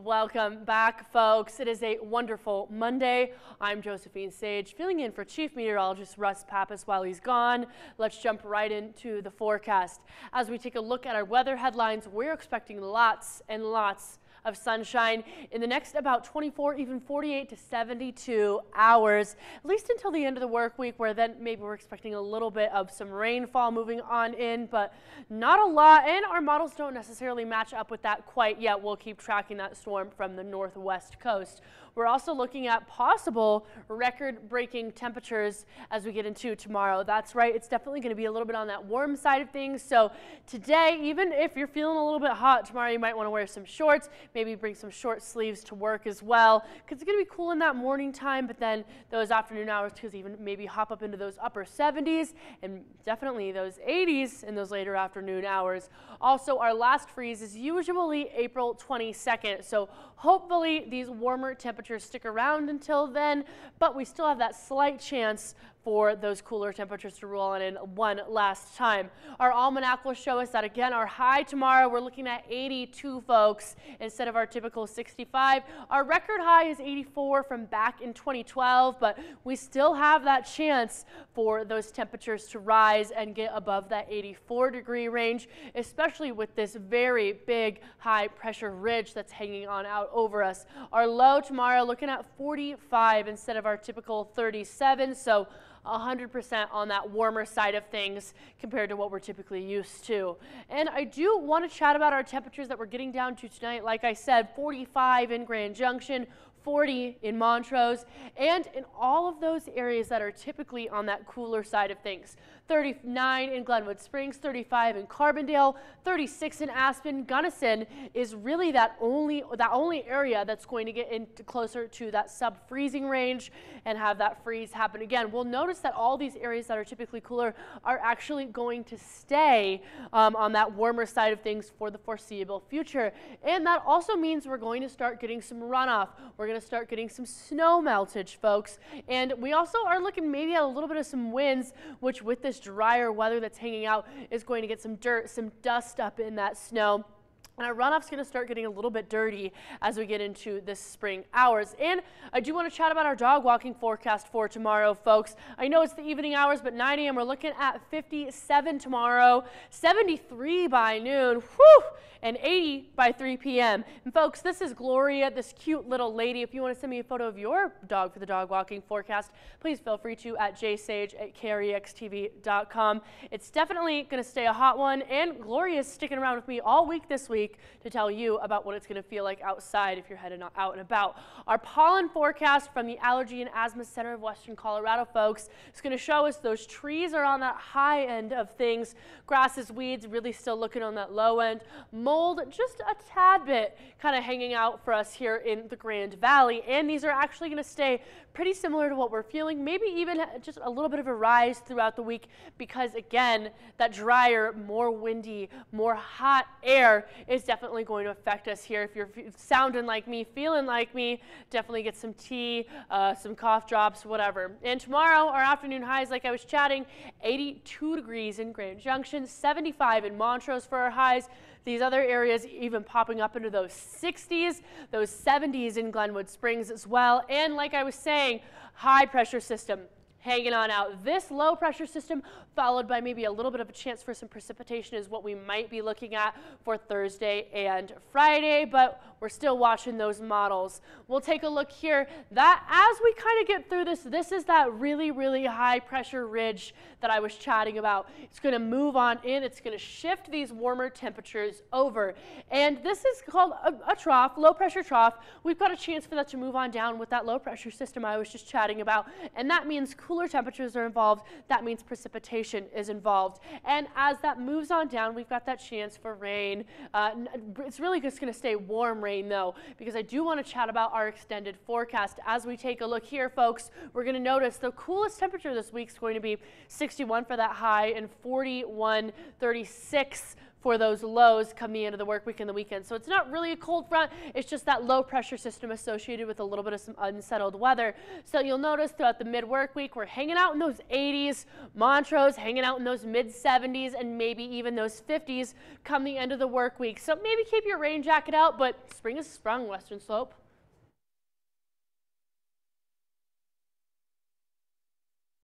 Welcome back, folks. It is a wonderful Monday. I'm Josephine Sage, filling in for Chief Meteorologist Russ Pappas while he's gone. Let's jump right into the forecast. As we take a look at our weather headlines, we're expecting lots and lots of sunshine in the next about 24, even 48 to 72 hours, at least until the end of the work week, where then maybe we're expecting a little bit of some rainfall moving on in, but not a lot, and our models don't necessarily match up with that quite yet. We'll keep tracking that storm from the northwest coast. We're also looking at possible record-breaking temperatures as we get into tomorrow. That's right, it's definitely going to be a little bit on that warm side of things. So today, even if you're feeling a little bit hot, tomorrow you might want to wear some shorts, maybe bring some short sleeves to work as well, because it's going to be cool in that morning time, but then those afternoon hours, because even maybe hop up into those upper 70s and definitely those 80s in those later afternoon hours. Also, our last freeze is usually April 22nd, so hopefully these warmer temperatures stick around until then, but we still have that slight chance for those cooler temperatures to roll on in one last time. Our almanac will show us that again, our high tomorrow, we're looking at 82, folks, instead of our typical 65. Our record high is 84 from back in 2012, but we still have that chance for those temperatures to rise and get above that 84-degree range, especially with this very big high pressure ridge that's hanging on out over us. Our low tomorrow looking at 45 instead of our typical 37, so 100% on that warmer side of things compared to what we're typically used to. And I do want to chat about our temperatures that we're getting down to tonight. Like I said, 45 in Grand Junction, 40 in Montrose, and in all of those areas that are typically on that cooler side of things. 39 in Glenwood Springs, 35 in Carbondale, 36 in Aspen. Gunnison is really that only area that's going to get into closer to that sub-freezing range and have that freeze happen again. We'll notice that all these areas that are typically cooler are actually going to stay on that warmer side of things for the foreseeable future. And that also means we're going to start getting some runoff. We're going to start getting some snow meltage, folks. And we also are looking maybe at a little bit of some winds, which with this drier weather that's hanging out is going to get some dirt, some dust up in that snow. And our runoff's going to start getting a little bit dirty as we get into this spring hours. And I do want to chat about our dog walking forecast for tomorrow, folks. I know it's the evening hours, but 9 a.m. we're looking at 57 tomorrow, 73 by noon, whew, and 80 by 3 p.m. And folks, this is Gloria, this cute little lady. If you want to send me a photo of your dog for the dog walking forecast, please feel free to at jsage@krextv.com. It's definitely going to stay a hot one, and Gloria is sticking around with me all week this week to tell you about what it's going to feel like outside if you're heading out and about. Our pollen forecast from the Allergy and Asthma Center of Western Colorado, folks, is going to show us those trees are on that high end of things. Grasses, weeds really still looking on that low end. Mold just a tad bit kind of hanging out for us here in the Grand Valley, and these are actually going to stay pretty similar to what we're feeling, maybe even just a little bit of a rise throughout the week because, again, that drier, more windy, more hot air is definitely going to affect us here. If you're sounding like me, feeling like me, definitely get some tea, some cough drops, whatever. And tomorrow, our afternoon highs, like I was chatting, 82 degrees in Grand Junction, 75 in Montrose for our highs. These other areas even popping up into those 60s, those 70s in Glenwood Springs as well. And like I was saying, high pressure system hanging on out. This low pressure system followed by maybe a little bit of a chance for some precipitation is what we might be looking at for Thursday and Friday, but we're still watching those models. We'll take a look here. That as we kind of get through this, this is that really, really high pressure ridge that I was chatting about. It's going to move on in. It's going to shift these warmer temperatures over. And this is called a trough, low pressure trough. We've got a chance for that to move on down with that low pressure system I was just chatting about. And that means cooler temperatures are involved. That means precipitation is involved. And as that moves on down, we've got that chance for rain. It's really just going to stay warm rain, though, because I do want to chat about our extended forecast. As we take a look here, folks, we're going to notice the coolest temperature this week is going to be 61 for that high and 41, 36 for those lows come the end of the work week and the weekend. So it's not really a cold front, it's just that low pressure system associated with a little bit of some unsettled weather. So you'll notice throughout the mid-work week, we're hanging out in those 80s, Montrose hanging out in those mid-70s, and maybe even those 50s come the end of the work week. So maybe keep your rain jacket out, but spring is sprung, Western Slope.